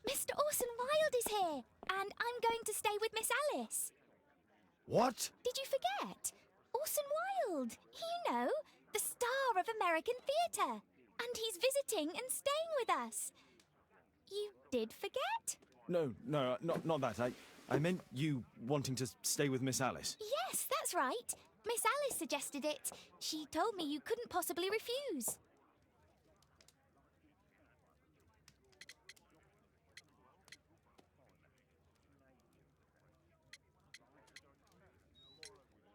Mr. Orson Wilde is here, and I'm going to stay with Miss Alice. What? Did you forget? Orson Wilde, you know, the star of American theatre. And he's visiting and staying with us. You did forget? No, not that. I meant you wanting to stay with Miss Alice. Yes, that's right. Miss Alice suggested it. She told me you couldn't possibly refuse.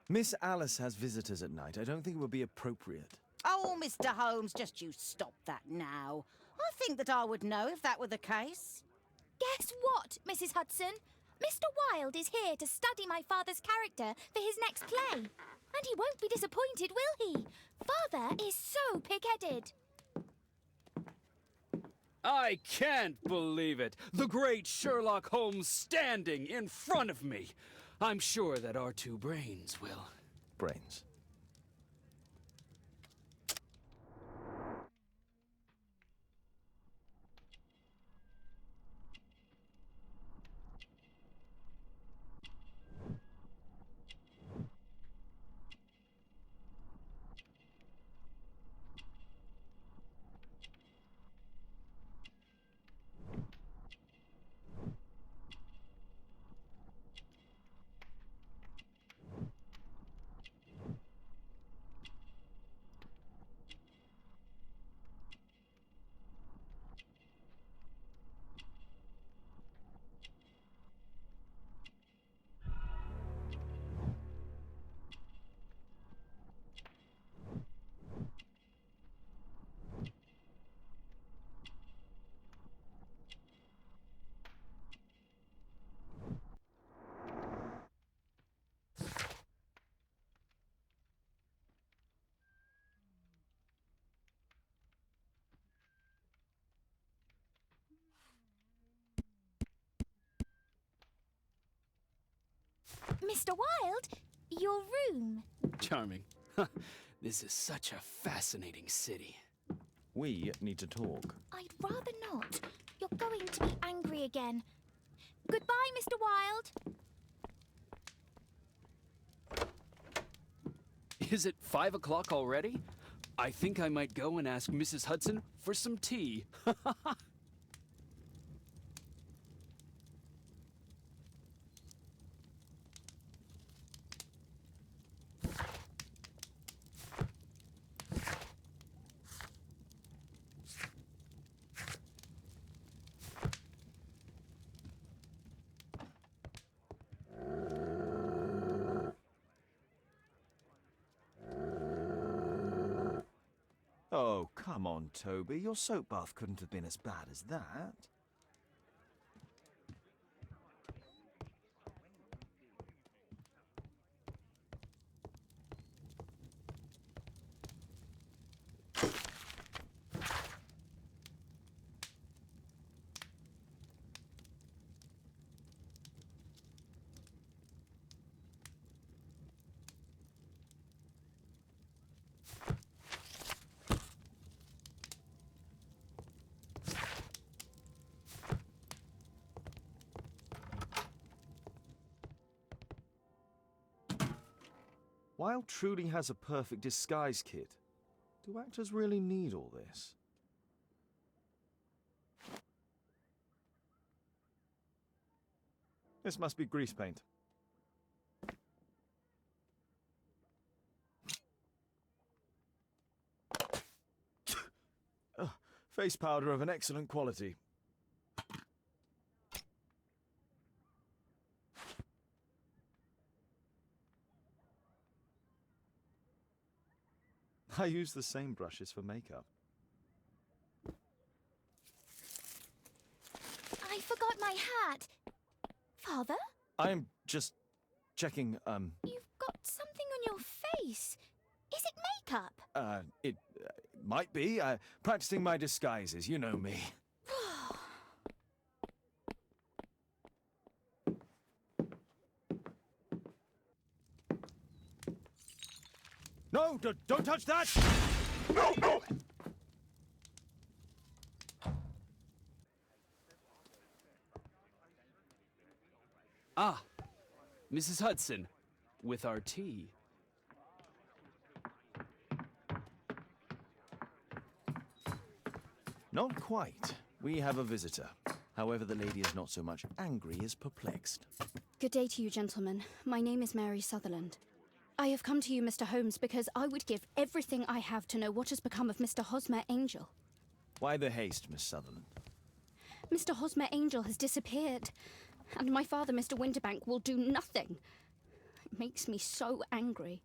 Miss Alice has visitors at night. I don't think it would be appropriate. Oh, Mr. Holmes, just you stop that now. I think that I would know if that were the case. Guess what, Mrs. Hudson? Mr. Wilde is here to study my father's character for his next play. And he won't be disappointed, will he? Father is so pig-headed. I can't believe it! The great Sherlock Holmes standing in front of me! I'm sure that our two brains will... Brains. Mr. Wilde, your room. Charming. This is such a fascinating city. We need to talk. I'd rather not. You're going to be angry again. Goodbye, Mr. Wilde. Is it 5 o'clock already? I think I might go and ask Mrs. Hudson for some tea. Oh, come on, Toby. Your soap bath couldn't have been as bad as that. Wilde truly has a perfect disguise kit. Do actors really need all this? This must be grease paint. Face powder of an excellent quality. I use the same brushes for makeup. I forgot my hat. Father? I'm just checking, You've got something on your face. Is it makeup? It might be. Practicing my disguises, you know me. No, don't touch that! No! Mrs. Hudson, with our tea. Not quite. We have a visitor. However, the lady is not so much angry as perplexed. Good day to you, gentlemen. My name is Mary Sutherland. I have come to you, Mr. Holmes, because I would give everything I have to know what has become of Mr. Hosmer Angel. Why the haste, Miss Sutherland? Mr. Hosmer Angel has disappeared, and my father, Mr. Winterbank, will do nothing. It makes me so angry.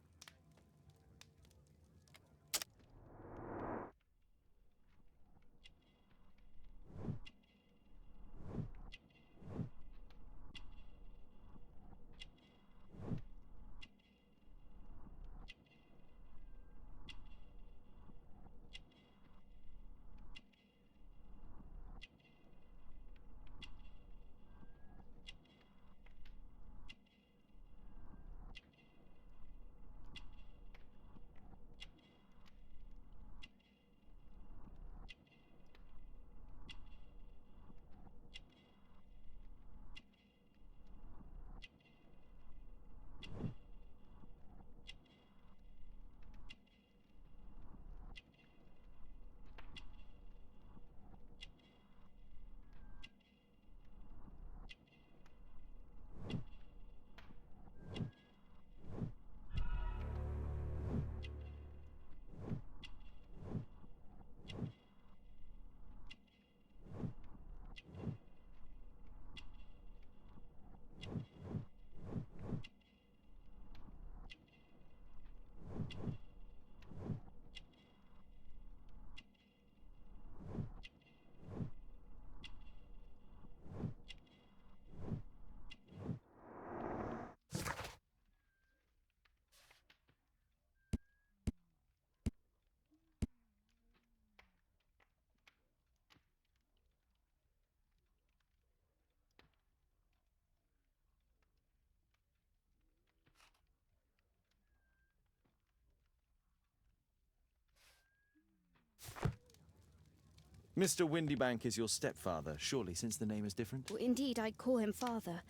Mr. Windybank is your stepfather, surely, since the name is different? Well, indeed, I call him father,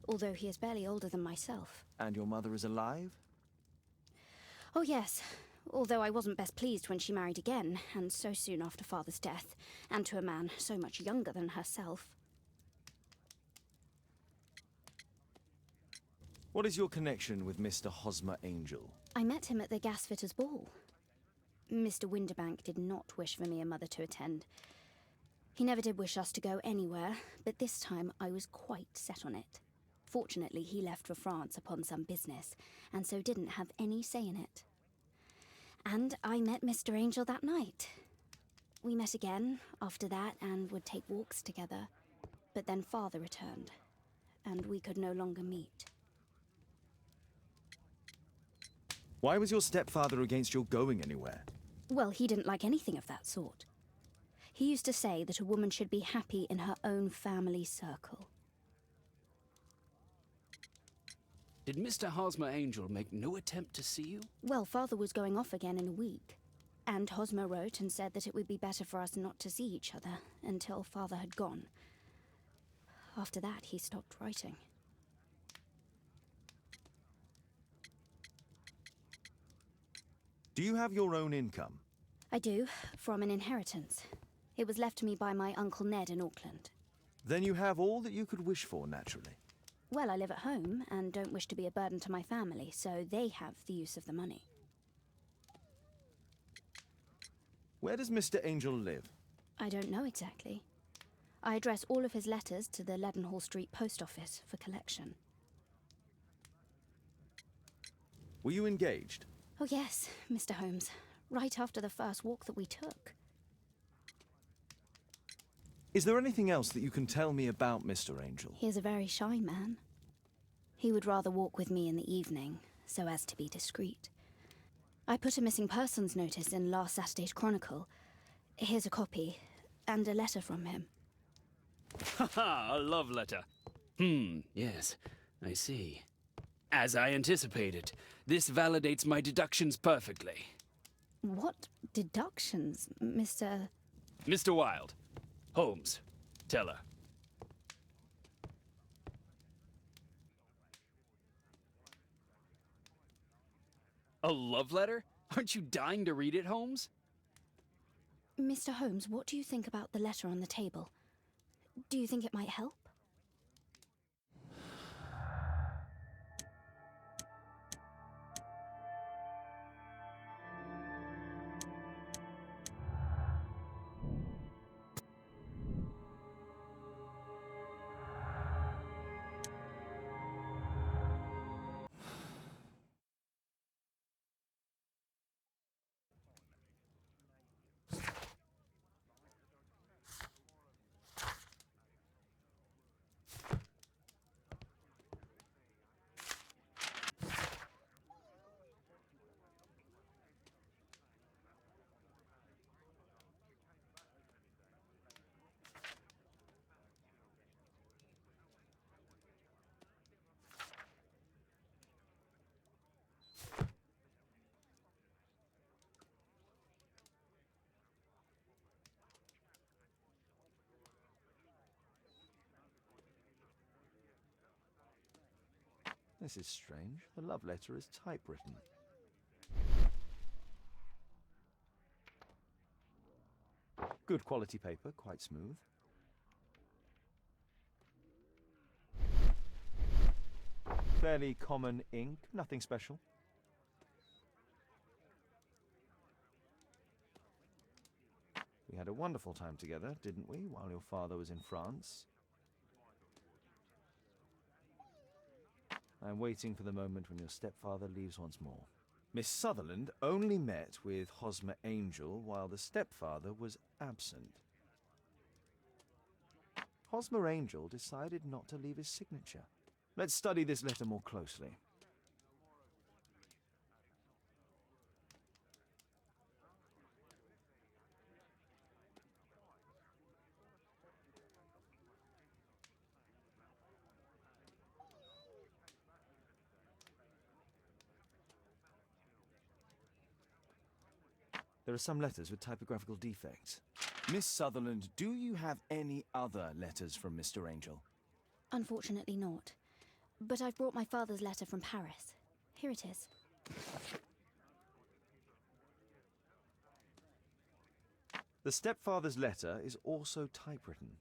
although he is barely older than myself. And your mother is alive? Oh, yes. Although I wasn't best pleased when she married again, and so soon after father's death, and to a man so much younger than herself. What is your connection with Mr. Hosmer Angel? I met him at the gasfitter's ball. Mr. Winterbank did not wish for me and Mother to attend. He never did wish us to go anywhere, but this time I was quite set on it. Fortunately, he left for France upon some business, and so didn't have any say in it. And I met Mr. Angel that night. We met again after that and would take walks together. But then Father returned, and we could no longer meet. Why was your stepfather against your going anywhere? Well, he didn't like anything of that sort. He used to say that a woman should be happy in her own family circle. Did Mr. Hosmer Angel make no attempt to see you? Well, Father was going off again in a week. And Hosmer wrote and said that it would be better for us not to see each other until Father had gone. After that, he stopped writing. Do you have your own income? I do, from an inheritance. It was left to me by my Uncle Ned in Auckland. Then you have all that you could wish for, naturally. Well, I live at home and don't wish to be a burden to my family, so they have the use of the money. Where does Mr. Angel live? I don't know exactly. I address all of his letters to the Leadenhall Street Post Office for collection. Were you engaged? Oh yes, Mr. Holmes. Right after the first walk that we took. Is there anything else that you can tell me about Mr. Angel? He is a very shy man. He would rather walk with me in the evening, so as to be discreet. I put a missing persons notice in last Saturday's Chronicle. Here's a copy, and a letter from him. Ha-ha, a love letter. Yes, I see. As I anticipated, this validates my deductions perfectly. What deductions, Mr. Mr. Wilde. Holmes, tell her. A love letter? Aren't you dying to read it, Holmes? Mr. Holmes, what do you think about the letter on the table? Do you think it might help? This is strange. The love letter is typewritten. Good quality paper, quite smooth. Fairly common ink, nothing special. We had a wonderful time together, didn't we, while your father was in France? I'm waiting for the moment when your stepfather leaves once more. Miss Sutherland only met with Hosmer Angel while the stepfather was absent. Hosmer Angel decided not to leave his signature. Let's study this letter more closely. There are some letters with typographical defects. Miss Sutherland, do you have any other letters from Mr. Angel? Unfortunately not. But I've brought my father's letter from Paris. Here it is. The stepfather's letter is also typewritten.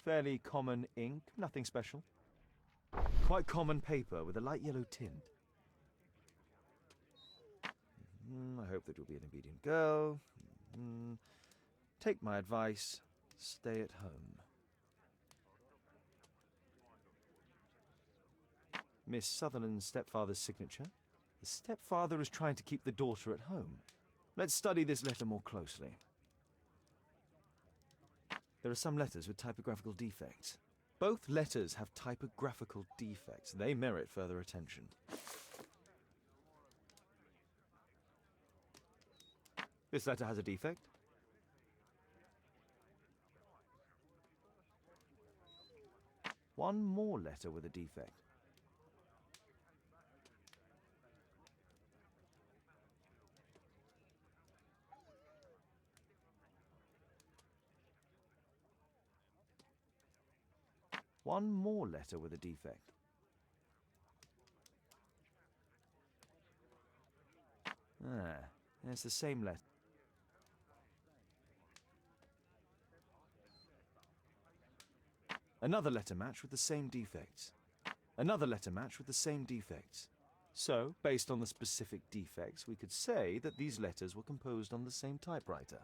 Fairly common ink, nothing special. Quite common paper with a light yellow tint. I hope that you'll be an obedient girl. Take my advice. Stay at home. Miss Sutherland's stepfather's signature. The stepfather is trying to keep the daughter at home. Let's study this letter more closely. There are some letters with typographical defects. Both letters have typographical defects. They merit further attention. This letter has a defect. One more letter with a defect. One more letter with a defect. It's the same letter. Another letter match with the same defects. Another letter match with the same defects. So, based on the specific defects, we could say that these letters were composed on the same typewriter.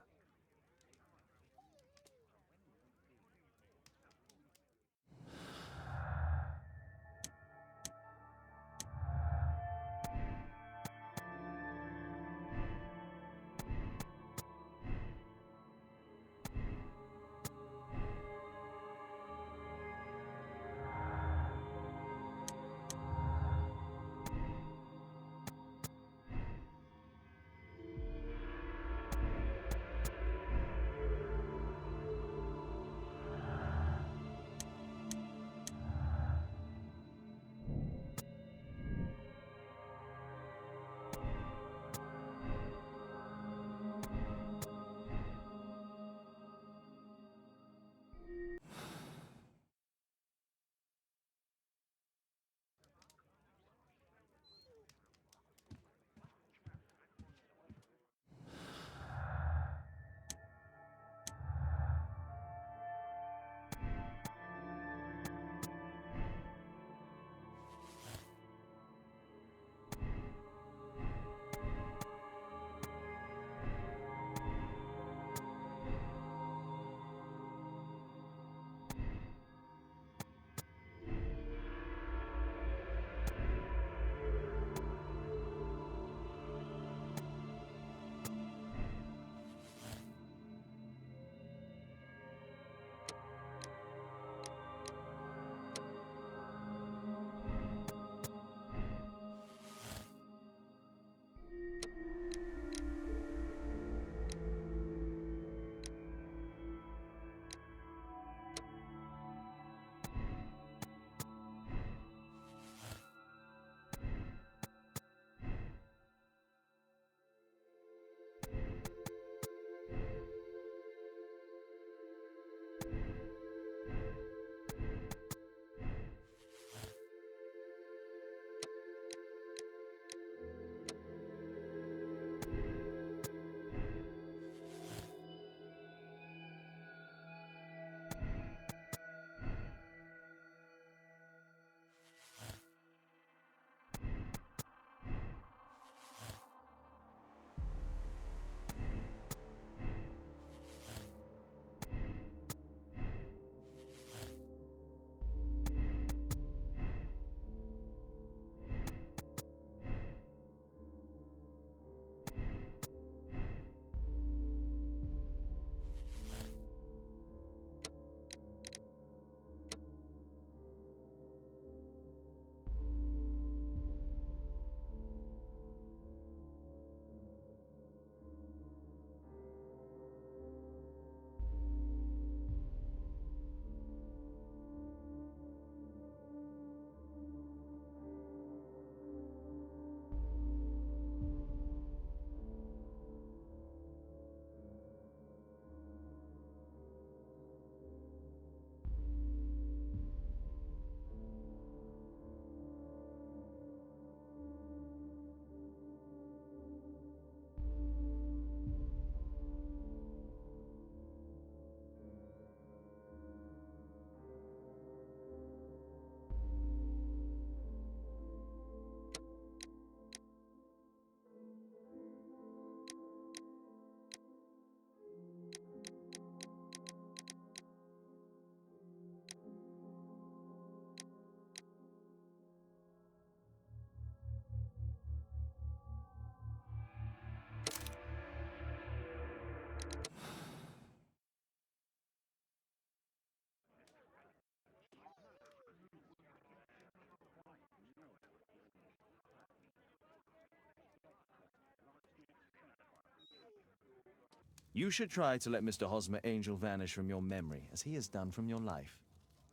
You should try to let Mr. Hosmer Angel vanish from your memory, as he has done from your life.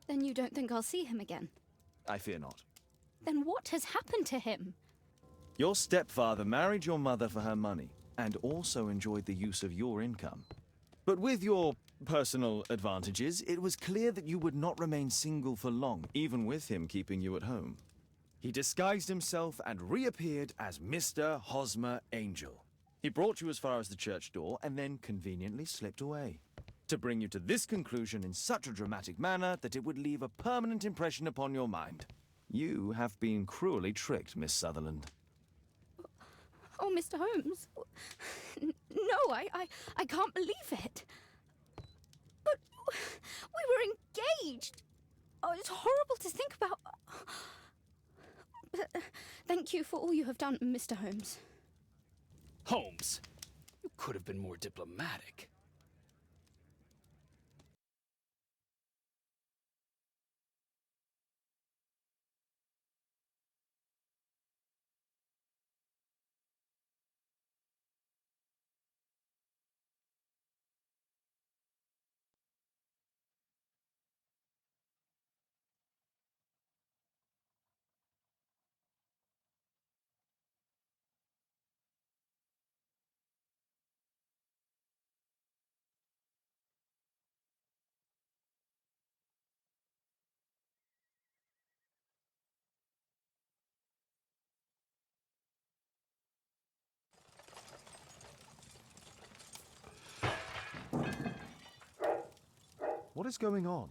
Then you don't think I'll see him again? I fear not. Then what has happened to him? Your stepfather married your mother for her money, and also enjoyed the use of your income. But with your personal advantages, it was clear that you would not remain single for long, even with him keeping you at home. He disguised himself and reappeared as Mr. Hosmer Angel. He brought you as far as the church door and then conveniently slipped away. To bring you to this conclusion in such a dramatic manner that it would leave a permanent impression upon your mind. You have been cruelly tricked, Miss Sutherland. Oh, Mr. Holmes. No, I can't believe it. But we were engaged. Oh, it's horrible to think about. But, thank you for all you have done, Mr. Holmes. Holmes, you could have been more diplomatic. What is going on?